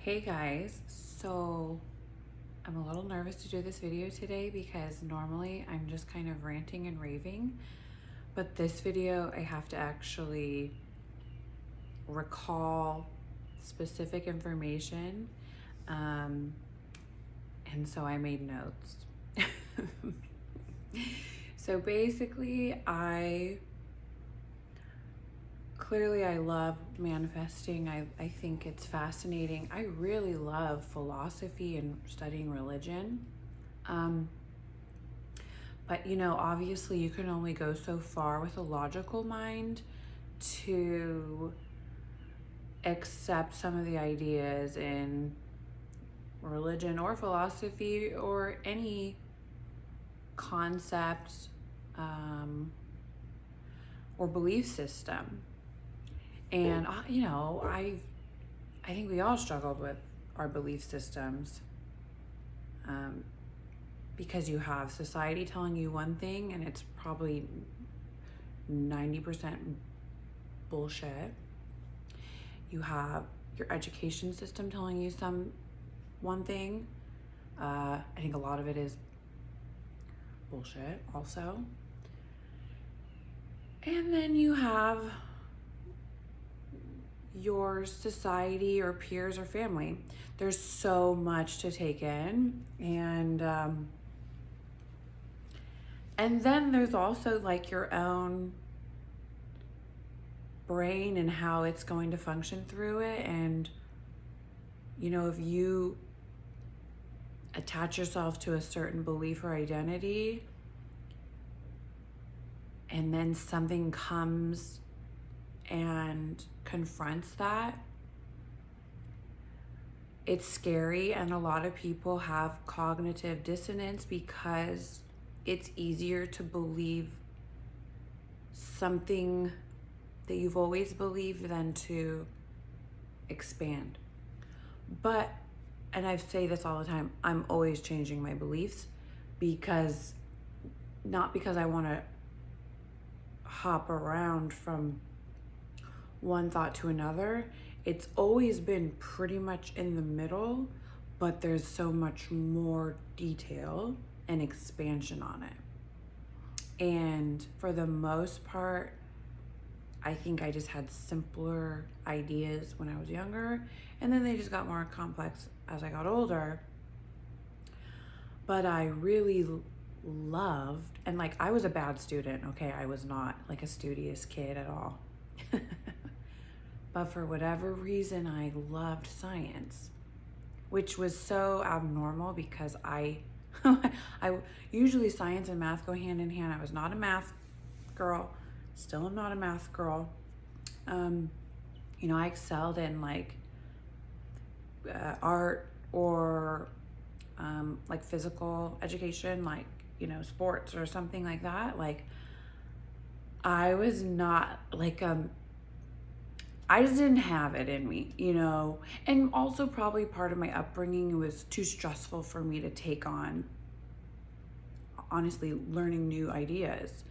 Hey guys, so I'm a little nervous to do this video today because normally I'm just kind of ranting and raving, but this video I have to actually recall specific information, and so I made notes. So basically, I love manifesting. I think it's fascinating. I really love philosophy and studying religion. But obviously you can only go so far with a logical mind to accept some of the ideas in religion or philosophy or any concept or belief system. And I think we all struggled with our belief systems, because you have society telling you one thing and it's probably 90% bullshit. You have your education system telling you one thing. I think a lot of it is bullshit also. And then you have your society or peers or family. There's so much to take in, and then there's also like your own brain and how it's going to function through it. And if you attach yourself to a certain belief or identity and then something comes and confronts that, it's scary. And a lot of people have cognitive dissonance because it's easier to believe something that you've always believed than to expand. But, and I say this all the time, I'm always changing my beliefs, because not because I want to hop around from one thought to another. It's always been pretty much in the middle, but there's so much more detail and expansion on it. And for the most part, I think I just had simpler ideas when I was younger, and then they just got more complex as I got older. But I really loved, and like, I was a bad student, okay? I was not like a studious kid at all. But for whatever reason, I loved science, which was so abnormal because I usually science and math go hand in hand. I was not a math girl, still am not a math girl. I excelled in like art or like physical education, like sports or something like that. Like, I was not like I just didn't have it in me, and also probably part of my upbringing, it was too stressful for me to take on, honestly, learning new ideas,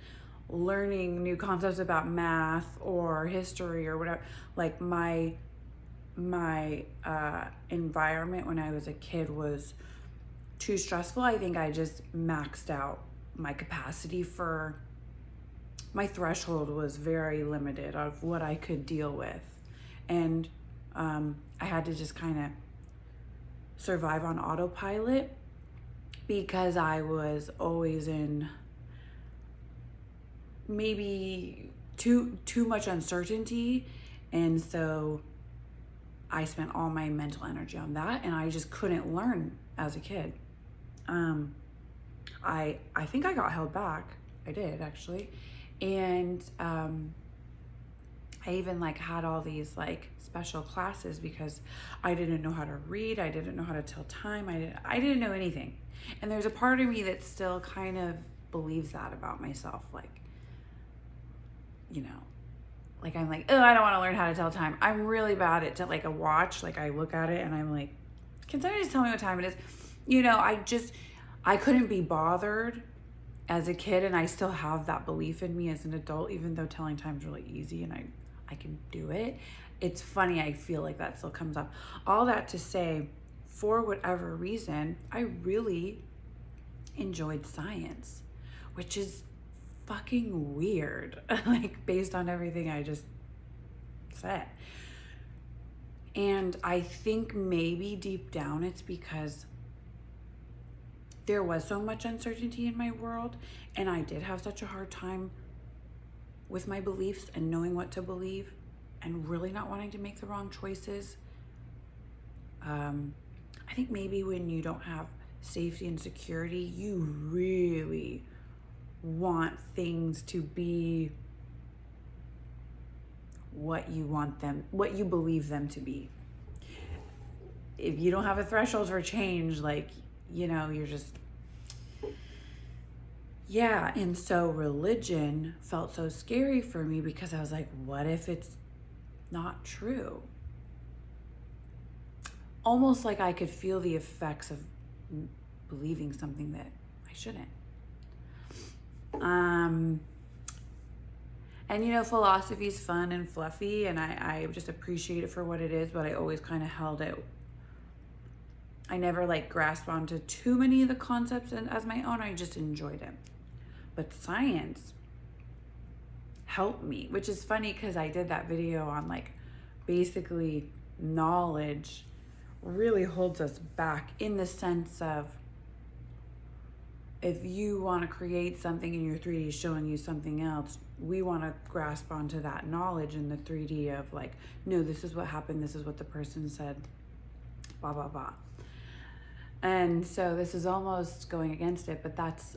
learning new concepts about math or history or whatever. Like, my environment when I was a kid was too stressful. I think I just maxed out my capacity for, my threshold was very limited of what I could deal with. And I had to just kind of survive on autopilot because I was always in maybe too much uncertainty. And so I spent all my mental energy on that, and I just couldn't learn as a kid. I think I got held back. I did, actually. And I even like had all these like special classes because I didn't know how to read. I didn't know how to tell time. I didn't know anything. And there's a part of me that still kind of believes that about myself. Like, like I'm like, oh, I don't want to learn how to tell time. I'm really bad at like a watch. Like, I look at it and I'm like, can somebody just tell me what time it is? I couldn't be bothered as a kid, and I still have that belief in me as an adult, even though telling time's really easy and I can do it. it's funny, I feel like that still comes up. All that to say, for whatever reason, I really enjoyed science, which is fucking weird, like based on everything I just said. And I think maybe deep down it's because there was so much uncertainty in my world, and I did have such a hard time with my beliefs and knowing what to believe and really not wanting to make the wrong choices. I think maybe when you don't have safety and security, you really want things to be what you want them, what you believe them to be. If you don't have a threshold for change, like, you know, you're just, yeah. And so religion felt so scary for me because I was like, what if it's not true? Almost like I could feel the effects of believing something that I shouldn't. And you know, philosophy is fun and fluffy, and I just appreciate it for what it is, but I always kind of held it. I never like grasped onto too many of the concepts and as my own. I just enjoyed it. But science helped me, which is funny because I did that video on like basically knowledge really holds us back in the sense of if you want to create something and your 3D is showing you something else, we want to grasp onto that knowledge in the 3D of like, no, this is what happened, this is what the person said, blah, blah, blah. And so this is almost going against it, but that's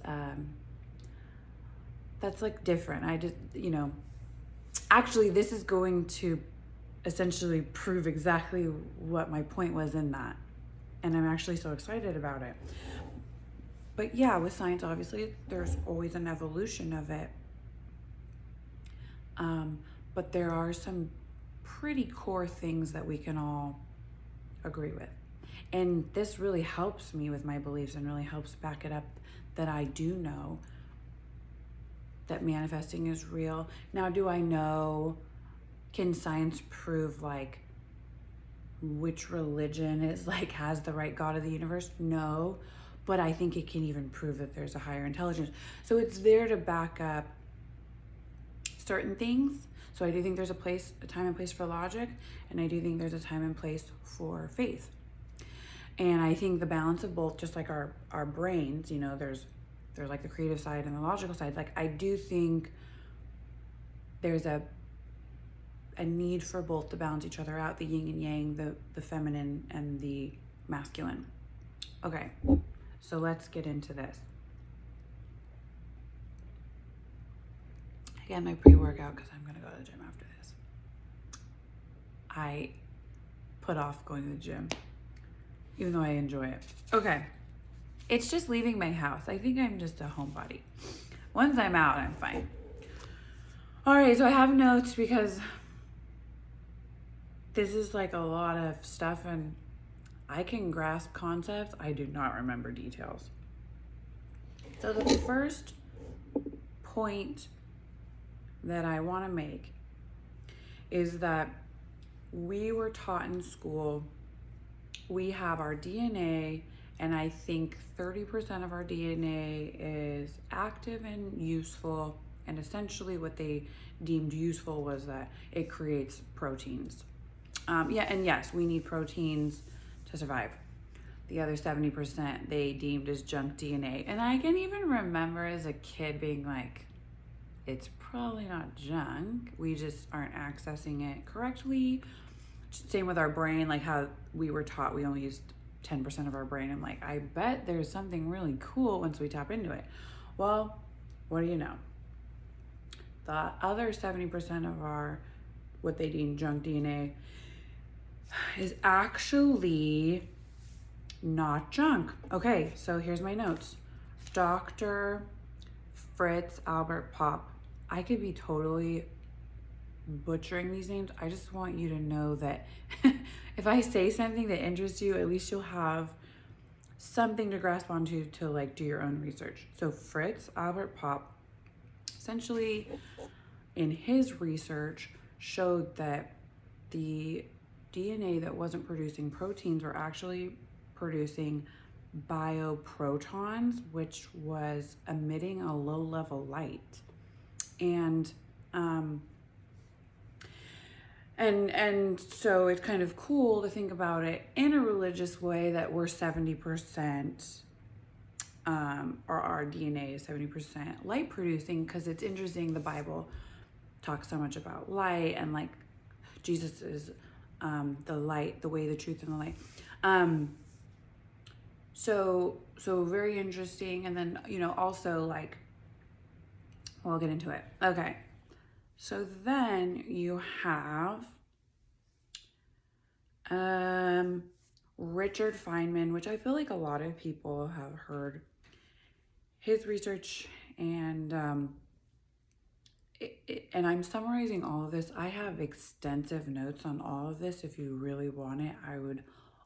like different. I just, you know, actually this is going to essentially prove exactly what my point was in that. And I'm actually so excited about it. But yeah, with science, obviously, there's always an evolution of it. But there are some pretty core things that we can all agree with. And this really helps me with my beliefs and really helps back it up that I do know that manifesting is real. Now, do I know, can science prove like which religion is like has the right God of the universe? No, but I think it can even prove that there's a higher intelligence. So it's there to back up certain things. So I do think there's a time and place for logic, and I do think there's a time and place for faith. And I think the balance of both, just like our brains, you know, there's like the creative side and the logical side. Like I do think there's a need for both to balance each other out, the yin and yang, the feminine and the masculine. Okay, so let's get into this. Again, my pre-workout, because I'm gonna go to the gym after this. I put off going to the gym, even though I enjoy it. Okay, it's just leaving my house. I think I'm just a homebody. Once I'm out, I'm fine. All right, so I have notes because this is like a lot of stuff and I can grasp concepts. I do not remember details. So the first point that I want to make is that we were taught in school, we have our DNA, and I think 30% of our DNA is active and useful, and essentially what they deemed useful was that it creates proteins. Yeah, and yes, we need proteins to survive. The other 70% they deemed as junk DNA. And I can even remember as a kid being like, it's probably not junk, we just aren't accessing it correctly. Same with our brain, like how we were taught we only used 10% of our brain. I'm like, I bet there's something really cool once we tap into it. Well, what do you know? The other 70% of our, what they deem junk DNA, is actually not junk. Okay, so here's my notes. Dr. Fritz Albert Popp. I could be totally butchering these names. I just want you to know that if I say something that interests you, at least you'll have something to grasp onto to like do your own research. So Fritz Albert Popp, essentially in his research, showed that the DNA that wasn't producing proteins were actually producing bioprotons, which was emitting a low level light. And and so it's kind of cool to think about it in a religious way, that we're 70% or our DNA is 70% light producing, because it's interesting, the Bible talks so much about light, and like Jesus is the light, the way, the truth, and the light. So very interesting. And then, you know, also like, well, I'll get into it. Okay. So then you have Richard Feynman, which I feel like a lot of people have heard his research, and and I'm summarizing all of this. I have extensive notes on all of this. If you really want it, I would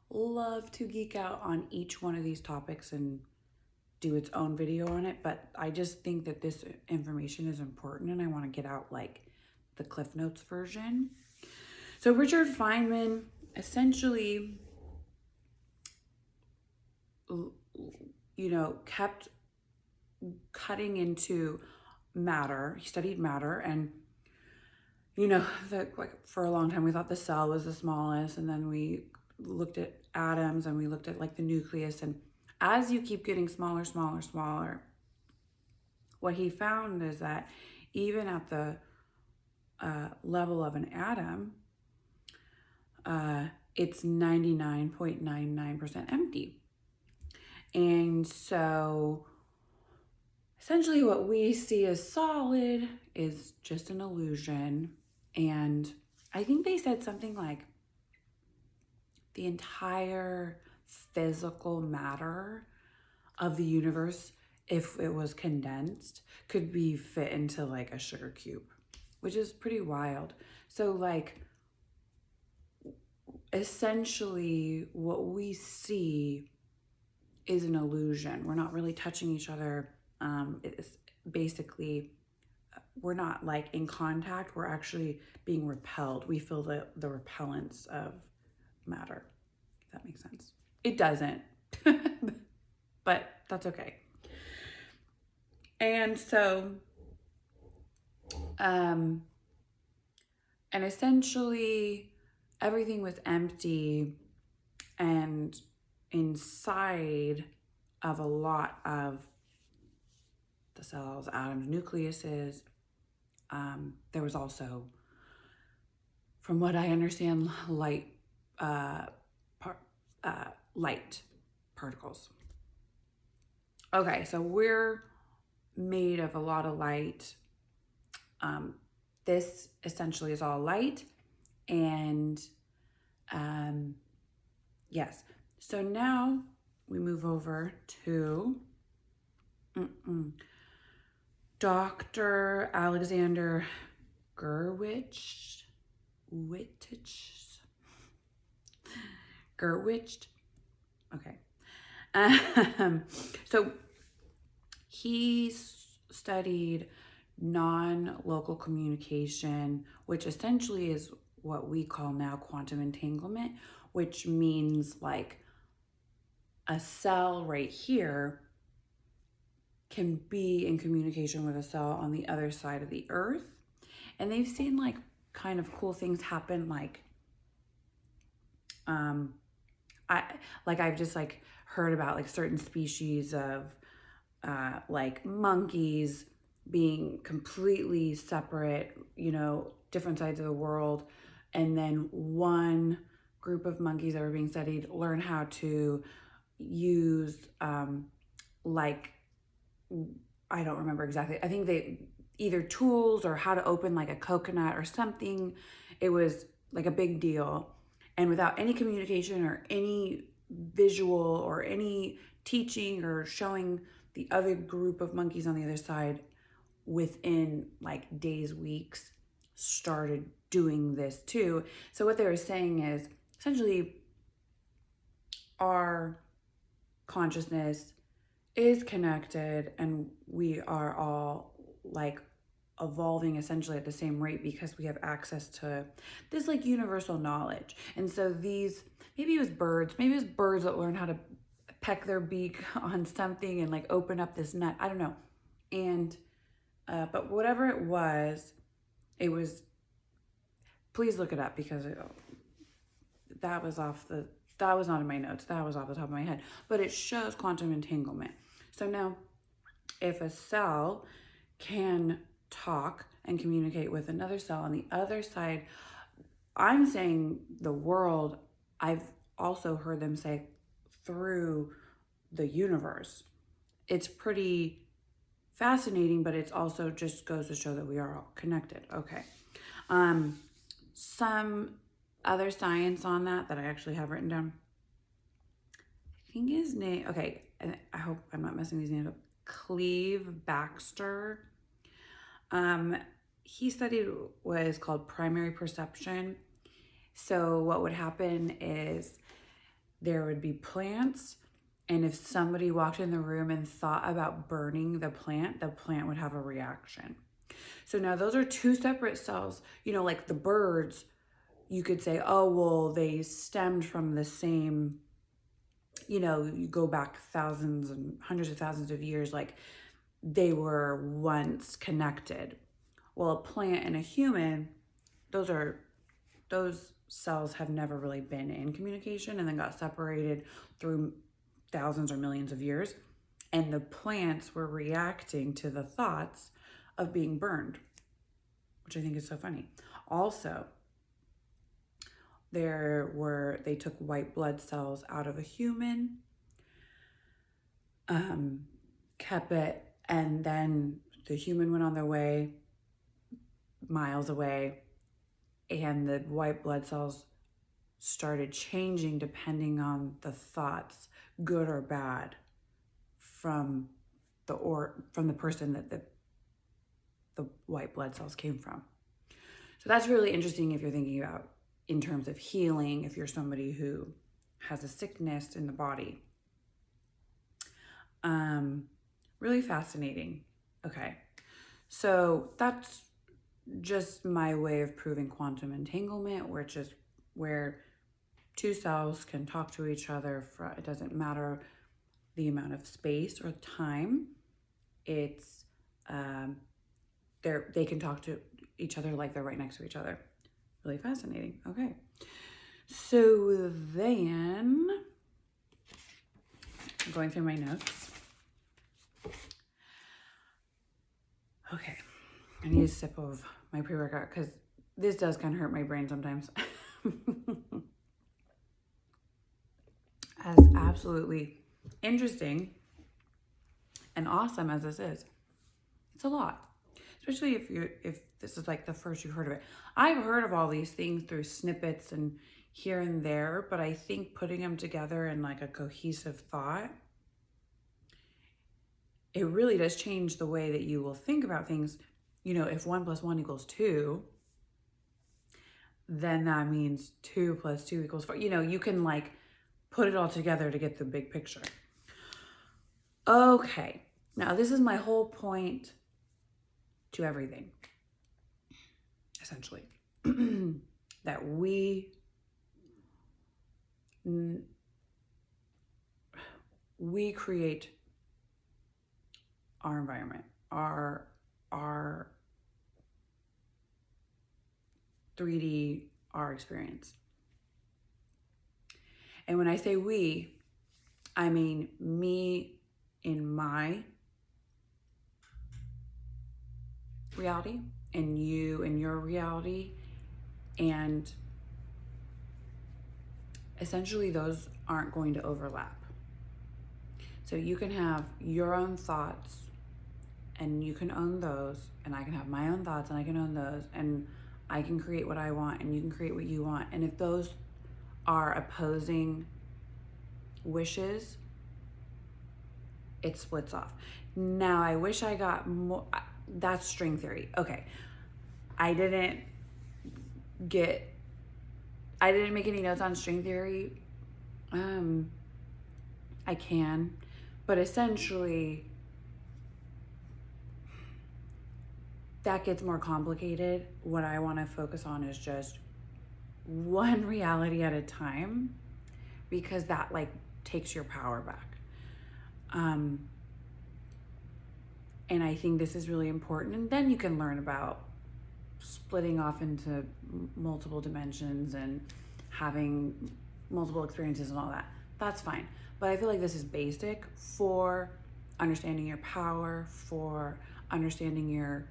love to geek out on each one of these topics and do its own video on it, but I just think that this information is important, and I want to get out like the Cliff Notes version. So Richard Feynman essentially, you know, kept cutting into matter. He studied matter, and you know, like for a long time we thought the cell was the smallest, and then we looked at atoms, and we looked at like the nucleus, and as you keep getting smaller, what he found is that even at the level of an atom, it's 99.99% empty. And so essentially what we see as solid is just an illusion. And I think they said something like the entire physical matter of the universe, if it was condensed, could be fit into like a sugar cube, which is pretty wild. So like, essentially what we see is an illusion. We're not really touching each other. It's basically, we're not like in contact, we're actually being repelled. We feel the repellence of matter, if that makes sense. It doesn't, but that's okay. And so, and essentially everything was empty, and inside of a lot of the cells, atoms, nucleuses, there was also, from what I understand, light particles. Okay, so we're made of a lot of light. This essentially is all light, and yes. So now we move over to Dr. Alexander Gurwitch. Okay. So he studied non-local communication, which essentially is what we call now quantum entanglement, which means like a cell right here can be in communication with a cell on the other side of the earth. And they've seen like kind of cool things happen, like I've just like heard about like certain species of like monkeys being completely separate, you know, different sides of the world, and then one group of monkeys that were being studied learn how to use like, I don't remember exactly, I think they either tools or how to open like a coconut or something. It was like a big deal, and without any communication or any visual or any teaching or showing the other group of monkeys on the other side, within like days, weeks, started doing this too. So what they were saying is essentially our consciousness is connected, and we are all like evolving essentially at the same rate because we have access to this like universal knowledge. And so these, maybe it was birds that learn how to peck their beak on something and like open up this nut. I don't know. And, but whatever it was, please look it up because that was not in my notes. That was off the top of my head, but it shows quantum entanglement. So now if a cell can talk and communicate with another cell on the other side, I'm saying the world, I've also heard them say through the universe. It's pretty fascinating, but it's also just goes to show that we are all connected. Okay. Some other science on that I actually have written down. I think his name, okay, I hope I'm not messing these names up. Cleve Baxter. He studied what is called primary perception. So what would happen is there would be plants, and if somebody walked in the room and thought about burning the plant would have a reaction. So now those are two separate cells. You know, like the birds, you could say, oh, well, they stemmed from the same, you know, you go back thousands and hundreds of thousands of years, like they were once connected. Well, a plant and a human, those cells have never really been in communication and then got separated through thousands or millions of years. And the plants were reacting to the thoughts of being burned, which I think is so funny. Also, they took white blood cells out of a human, kept it, and then the human went on their way, miles away, and the white blood cells started changing depending on the thoughts, good or bad, from the person that the white blood cells came from. So that's really interesting if you're thinking about in terms of healing, if you're somebody who has a sickness in the body. Really fascinating. Okay, so that's just my way of proving quantum entanglement, which is where two cells can talk to each other. It doesn't matter the amount of space or time. It's they can talk to each other like they're right next to each other. Really fascinating. Okay, so then I'm going through my notes. Okay, I need a sip of my pre-workout because this does kind of hurt my brain sometimes. As absolutely interesting and awesome as this is, it's a lot, especially if this is like the first you've heard of it. I've heard of all these things through snippets and here and there, but I think putting them together in like a cohesive thought, it really does change the way that you will think about things. You know, if 1 + 1 = 2, then that means 2 + 2 = 4. You know, you can like put it all together to get the big picture. Okay, now this is my whole point to everything, essentially, that we create our environment, our 3D, our experience. And when I say we, I mean me in my reality and you in your reality. And essentially those aren't going to overlap. So you can have your own thoughts and you can own those, and I can have my own thoughts and I can own those, and I can create what I want and you can create what you want. And if those are opposing wishes, it splits off. Now, I wish I got more. That's string theory. Okay. I didn't make any notes on string theory. I can, but essentially that gets more complicated. What I want to focus on is just one reality at a time, because that like takes your power back. And I think this is really important. And then you can learn about splitting off into multiple dimensions and having multiple experiences and all that. That's fine. But I feel like this is basic for understanding your power, for understanding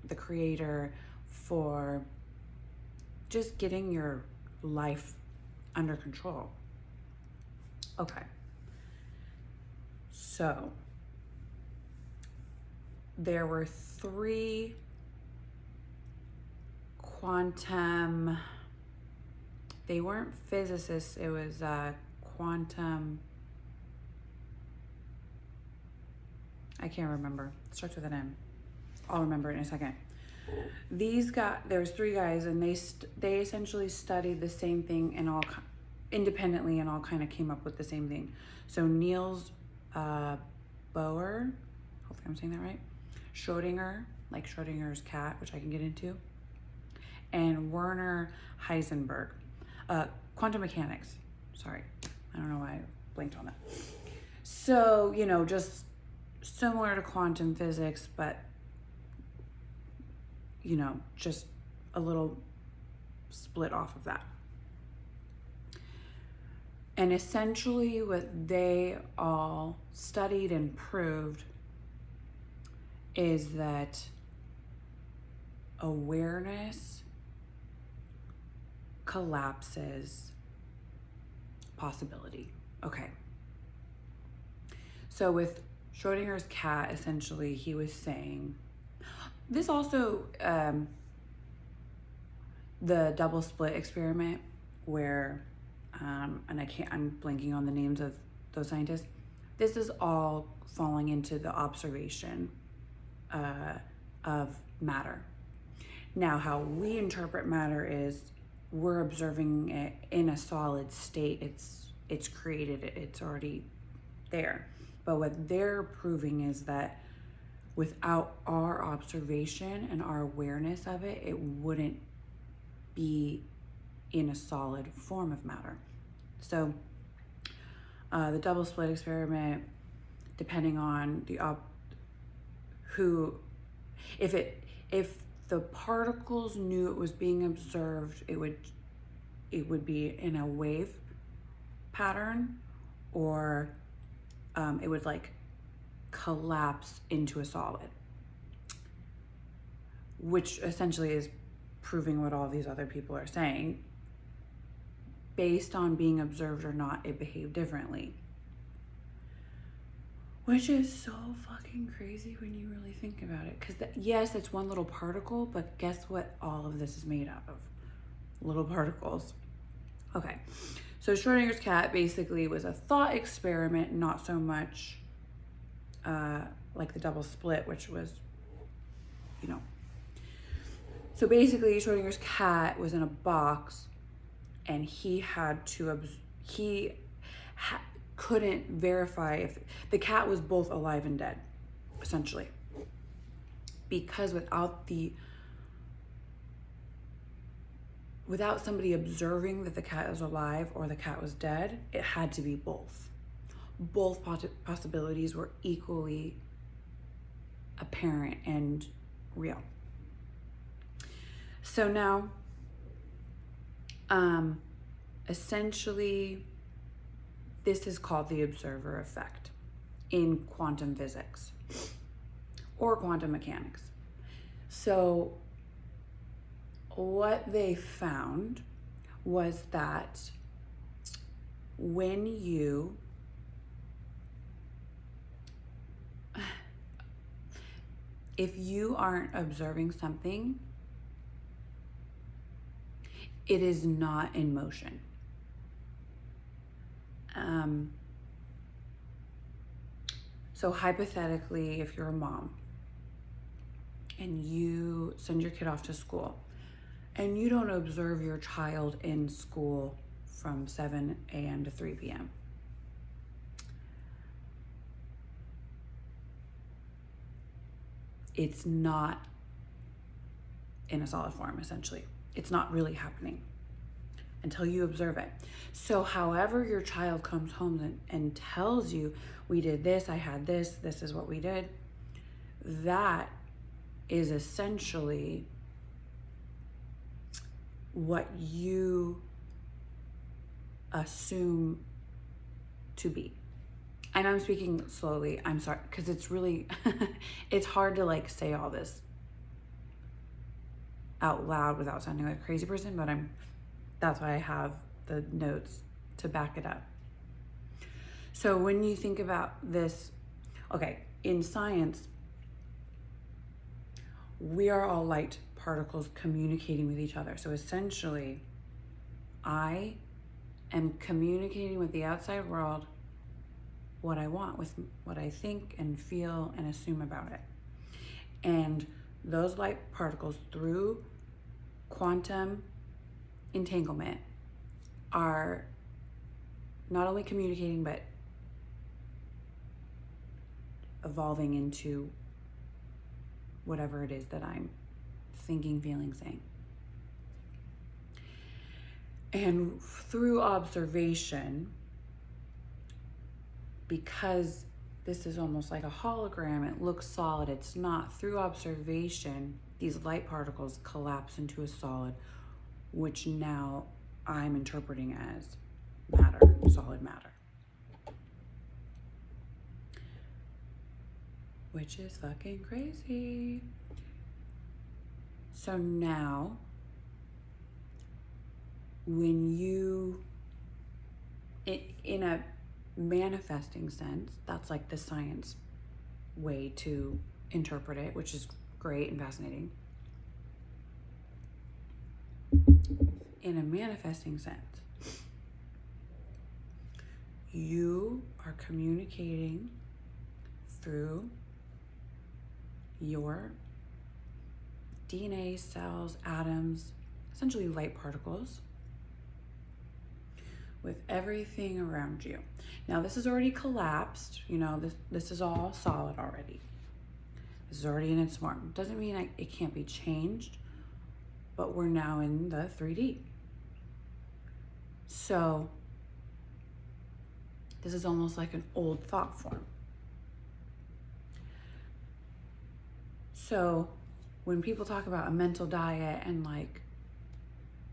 the creator, for just getting your life under control. Okay. So there were 3 quantum, they weren't physicists, it was quantum, I can't remember, it starts with an M. I'll remember it in a second. There's 3 guys, and they essentially studied the same thing and all independently, and all kind of came up with the same thing. So Niels Bohr, hopefully I'm saying that right, Schrodinger, like Schrodinger's cat, which I can get into, and Werner Heisenberg, quantum mechanics. Sorry, I don't know why I blinked on that. So, you know, just similar to quantum physics, but, you know, just a little split off of that. And essentially what they all studied and proved is that awareness collapses possibility. Okay. So with Schrodinger's cat, essentially he was saying, this also, the double split experiment where, and I'm blanking on the names of those scientists. This is all falling into the observation of matter. Now, how we interpret matter is we're observing it in a solid state. It's created, it's already there. But what they're proving is that without our observation and our awareness of it, it wouldn't be in a solid form of matter. So the double split experiment, depending on if the particles knew it was being observed, it would be in a wave pattern, or it would like collapse into a solid, which essentially is proving what all these other people are saying. Based on being observed or not, it behaved differently. Which is so fucking crazy when you really think about it. Because yes, it's one little particle, but guess what all of this is made out of? Little particles. Okay, so Schrodinger's cat basically was a thought experiment, not so much like the double split, which was, you know. So basically Schrodinger's cat was in a box, and he had to, couldn't verify if the cat was both alive and dead, essentially. Because without somebody observing that the cat was alive or the cat was dead, it had to be both. Both possibilities were equally apparent and real. So now, essentially, this is called the observer effect in quantum physics or quantum mechanics. So what they found was that when if you aren't observing something, it is not in motion. So hypothetically, if you're a mom and you send your kid off to school and you don't observe your child in school from 7 a.m. to 3 p.m., it's not in a solid form, essentially. It's not really happening until you observe it. So however your child comes home and tells you, we did this, I had this is what we did, that is essentially what you assume to be. And I'm speaking slowly, I'm sorry, because it's really, it's hard to like say all this out loud without sounding like a crazy person, but that's why I have the notes to back it up. So when you think about this, okay, in science, we are all light particles communicating with each other. So essentially, I am communicating with the outside world what I want, with what I think and feel and assume about it. And those light particles, through quantum entanglement, are not only communicating but evolving into whatever it is that I'm thinking, feeling, saying. And through observation, because this is almost like a hologram, it looks solid, it's not. Through observation, these light particles collapse into a solid, which now I'm interpreting as matter, solid matter. Which is fucking crazy. So now, when you, in a manifesting sense, that's like the science way to interpret it, which is great and fascinating. In a manifesting sense, you are communicating through your DNA, cells, atoms, essentially light particles, with everything around you. Now this is already collapsed, you know, this is all solid already. This is already in its form. Doesn't mean it can't be changed, but we're now in the 3D. So this is almost like an old thought form. So when people talk about a mental diet and like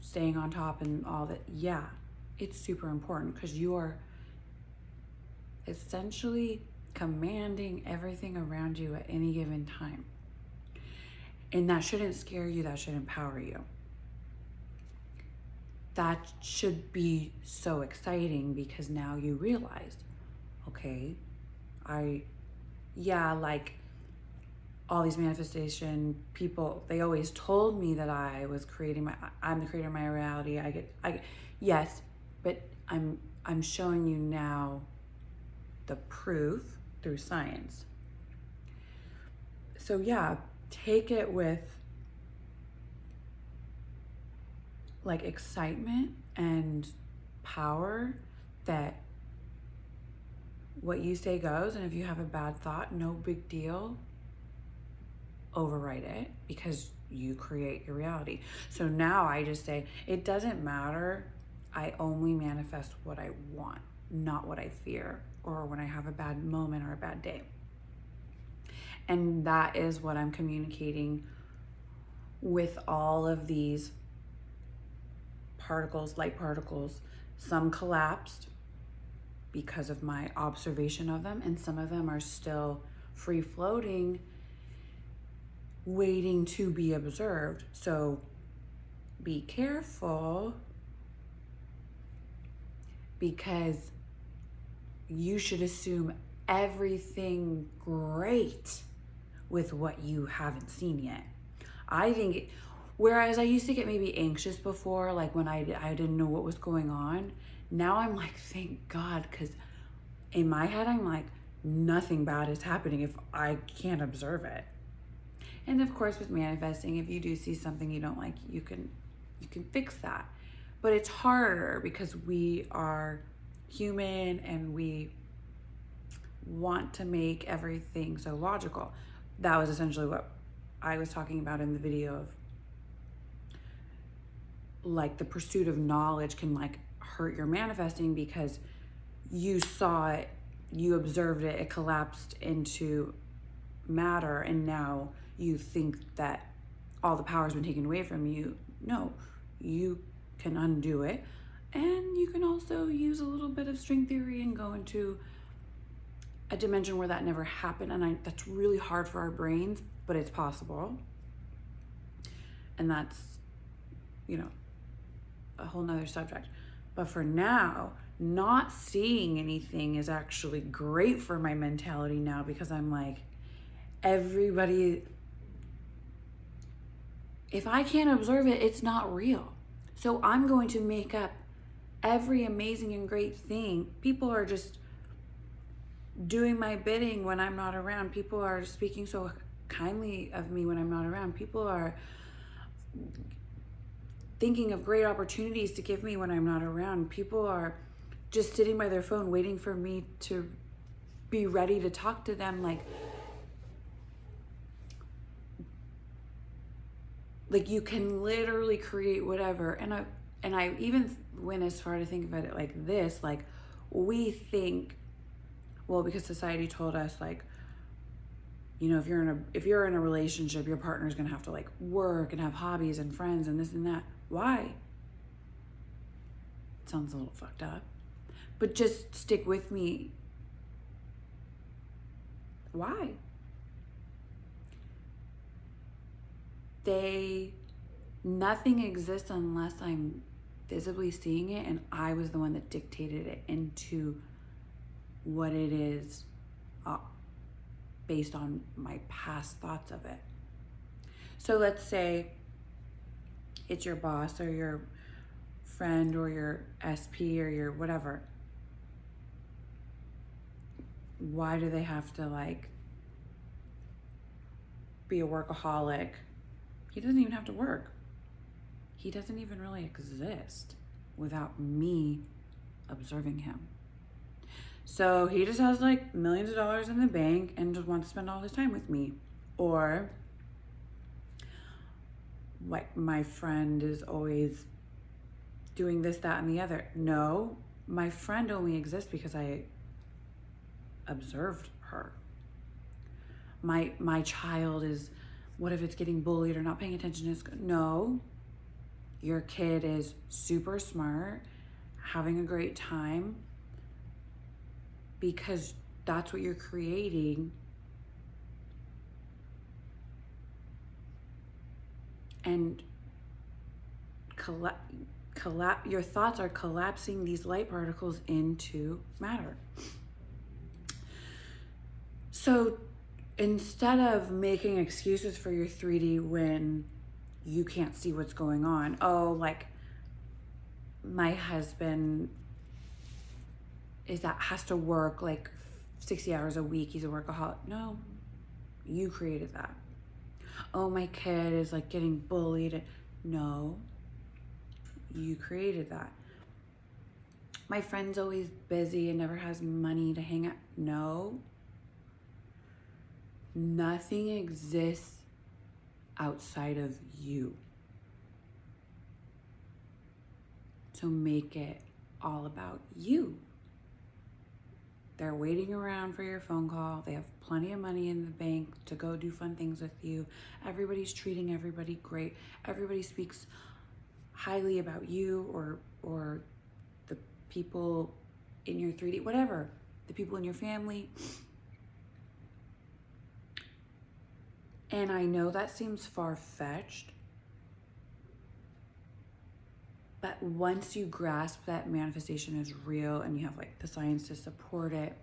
staying on top and all that, yeah, it's super important, because you are essentially commanding everything around you at any given time. And that shouldn't scare you, that should empower you. That should be so exciting, because now you realize, okay, like all these manifestation people, they always told me that I'm the creator of my reality. Yes, but I'm showing you now the proof through science. So yeah, take it with like excitement and power, that what you say goes, and if you have a bad thought, no big deal. Overwrite it, because you create your reality. So now I just say, it doesn't matter. I only manifest what I want, not what I fear, or when I have a bad moment or a bad day. And that is what I'm communicating with all of these particles, light particles. Some collapsed because of my observation of them, and some of them are still free floating, waiting to be observed. So be careful, because you should assume everything great with what you haven't seen yet. I think, whereas I used to get maybe anxious before, like when I didn't know what was going on, now I'm like, thank God, because in my head I'm like, nothing bad is happening if I can't observe it. And of course, with manifesting, if you do see something you don't like, you can fix that. But it's harder because we are human and we want to make everything so logical. That was essentially what I was talking about in the video of like the pursuit of knowledge can like hurt your manifesting because you saw it, you observed it, it collapsed into matter, and now you think that all the power has been taken away from you. No, you can undo it. And you can also use a little bit of string theory and go into a dimension where that never happened. And that's really hard for our brains, but it's possible. And that's, you know, a whole nother subject. But for now, not seeing anything is actually great for my mentality now, because I'm like, everybody, if I can't observe it, it's not real. So I'm going to make up every amazing and great thing. People are just doing my bidding when I'm not around. People are speaking so kindly of me when I'm not around. People are thinking of great opportunities to give me when I'm not around. People are just sitting by their phone waiting for me to be ready to talk to them. Like you can literally create whatever. And I even went as far to think about it like this, like we think, well, because society told us, like, you know, if you're in a relationship, your partner's gonna have to like work and have hobbies and friends and this and that. Why? It sounds a little fucked up, but just stick with me. Why? Nothing exists unless I'm visibly seeing it, and I was the one that dictated it into what it is, based on my past thoughts of it. So let's say it's your boss or your friend or your SP or your whatever. Why do they have to like be a workaholic? He doesn't even have to work. He doesn't even really exist without me observing him. So he just has like millions of dollars in the bank and just wants to spend all his time with me. Or like my friend is always doing this, that, and the other. No, my friend only exists because I observed her. My child is, what if it's getting bullied or not paying attention to school? No, your kid is super smart, having a great time, because that's what you're creating. And your thoughts are collapsing these light particles into matter. So instead of making excuses for your 3D when you can't see what's going on, oh, like my husband has to work like 60 hours a week, he's a workaholic. No, you created that. Oh, my kid is like getting bullied. No, you created that. My friend's always busy and never has money to hang out. No, nothing exists outside of you. So make it all about you. They're waiting around for your phone call. They have plenty of money in the bank to go do fun things with you. Everybody's treating everybody great. Everybody speaks highly about you or the people in your 3D, whatever, the people in your family. And I know that seems far-fetched, but once you grasp that manifestation is real and you have like the science to support it,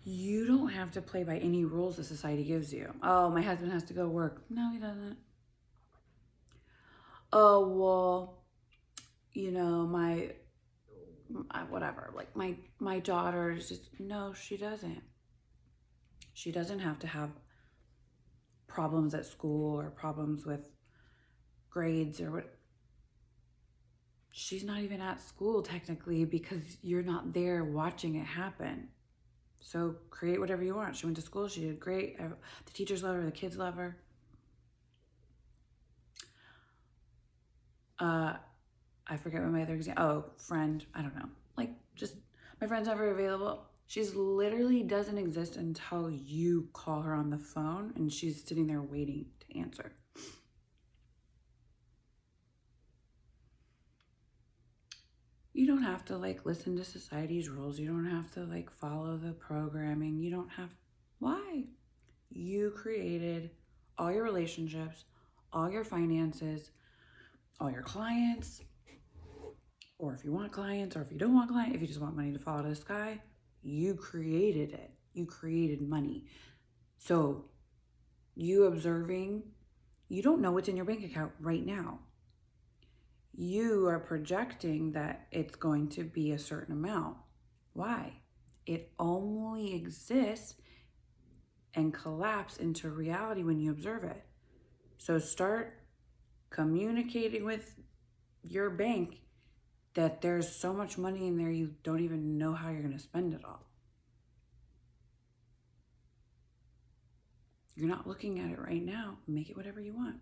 you don't have to play by any rules that society gives you. Oh, my husband has to go work. No, he doesn't. Oh, well, you know, whatever, like my daughter is just, no, she doesn't. She doesn't have to have problems at school or problems with grades or what. She's not even at school technically because you're not there watching it happen. So create whatever you want. She went to school, she did great. The teachers love her, the kids love her. I forget what my other example. Oh, friend. I don't know. Like, just my friend's never available. She's literally doesn't exist until you call her on the phone and she's sitting there waiting to answer. You don't have to like listen to society's rules. You don't have to like follow the programming. You don't have. Why? You created all your relationships, all your finances, all your clients, or if you want clients, or if you don't want clients, if you just want money to fall out of the sky, you created it. You created money. So you observing, you don't know what's in your bank account right now. You are projecting that it's going to be a certain amount. Why? It only exists and collapse into reality when you observe it. So start communicating with your bank that there's so much money in there you don't even know how you're going to spend it all. You're not looking at it right now. Make it whatever you want.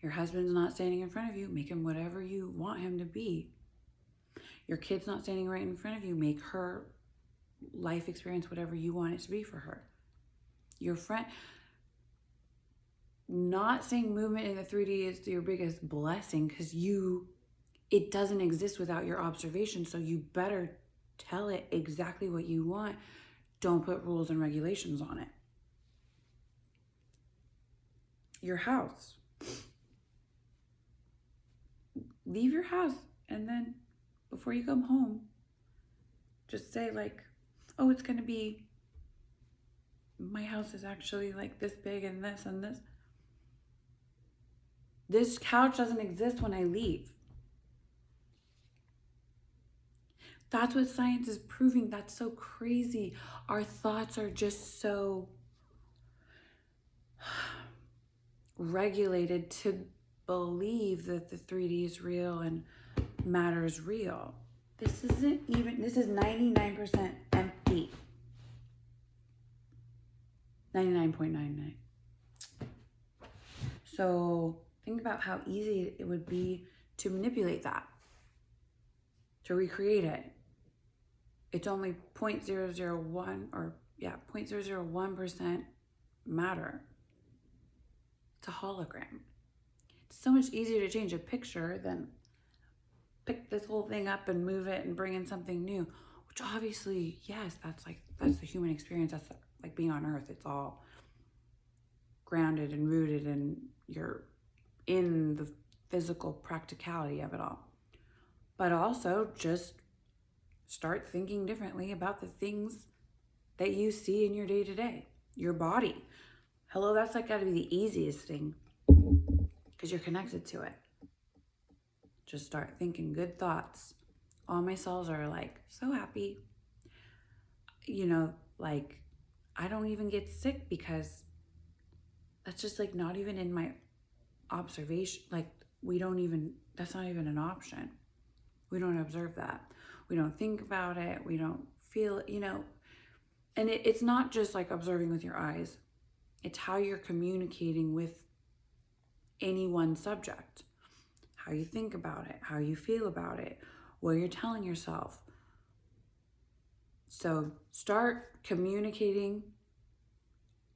Your husband's not standing in front of you. Make him whatever you want him to be. Your kid's not standing right in front of you. Make her life experience whatever you want it to be for her. Your friend, not saying movement in the 3D is your biggest blessing because it doesn't exist without your observation. So you better tell it exactly what you want. Don't put rules and regulations on it. Your house. Leave your house and then before you come home, just say like, oh, it's going to be, my house is actually like this big and this and this. This couch doesn't exist when I leave. That's what science is proving. That's so crazy. Our thoughts are just so regulated to believe that the 3D is real and matter is real. This is 99% empty. 99.99. So think about how easy it would be to manipulate that, to recreate it. It's only 0.001% matter. It's a hologram. It's so much easier to change a picture than pick this whole thing up and move it and bring in something new, which obviously, yes, that's the human experience. That's like being on earth. It's all grounded and rooted and you're in the physical practicality of it all. But also just start thinking differently about the things that you see in your day-to-day. Your body. Hello, that's like gotta be the easiest thing because you're connected to it. Just start thinking good thoughts. All my cells are like so happy. Like I don't even get sick because that's just like not even in my observation. Like that's not even an option. We don't observe that. We don't think about it. We don't feel it, and it's not just like observing with your eyes. It's how you're communicating with any one subject, how you think about it, how you feel about it, what you're telling yourself. So start communicating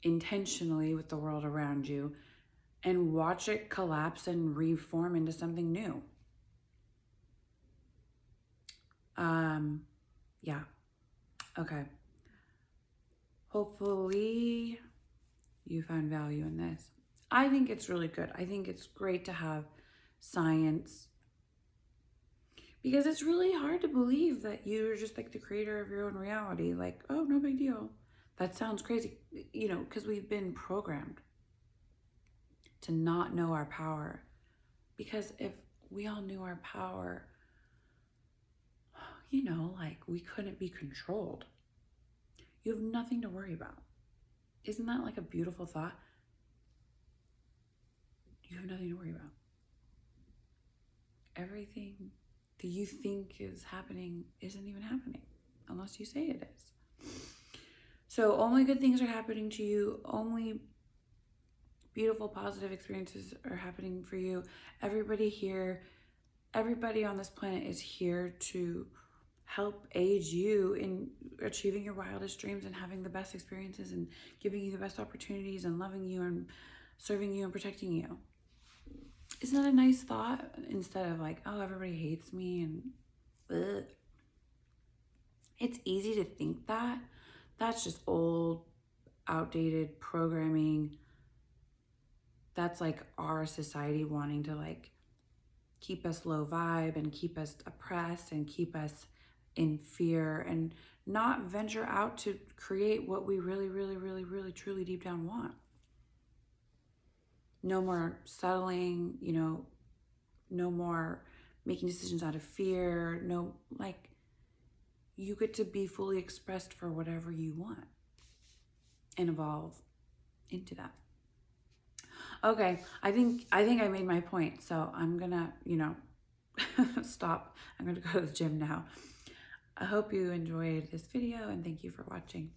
intentionally with the world around you and watch it collapse and reform into something new. Yeah. Okay. Hopefully you found value in this. I think it's really good. I think it's great to have science because it's really hard to believe that you're just like the creator of your own reality. Like, oh, no big deal. That sounds crazy, because we've been programmed to not know our power. Because if we all knew our power, like we couldn't be controlled. You have nothing to worry about. Isn't that like a beautiful thought? You have nothing to worry about. Everything that you think is happening isn't even happening unless you say it is. So only good things are happening to you. Only beautiful, positive experiences are happening for you. Everybody here, everybody on this planet is here to help aid you in achieving your wildest dreams and having the best experiences and giving you the best opportunities and loving you and serving you and protecting you. Isn't that a nice thought? Instead of like, oh, everybody hates me and ugh. It's easy to think that. That's just old, outdated programming. That's like our society wanting to like keep us low vibe and keep us oppressed and keep us in fear and not venture out to create what we really, really, really, really, truly deep down want. No more settling, you know, no more making decisions out of fear. No, like, you get to be fully expressed for whatever you want and evolve into that. Okay, I think I made my point, so I'm gonna, you know, stop. I'm gonna go to the gym now. I hope you enjoyed this video and thank you for watching.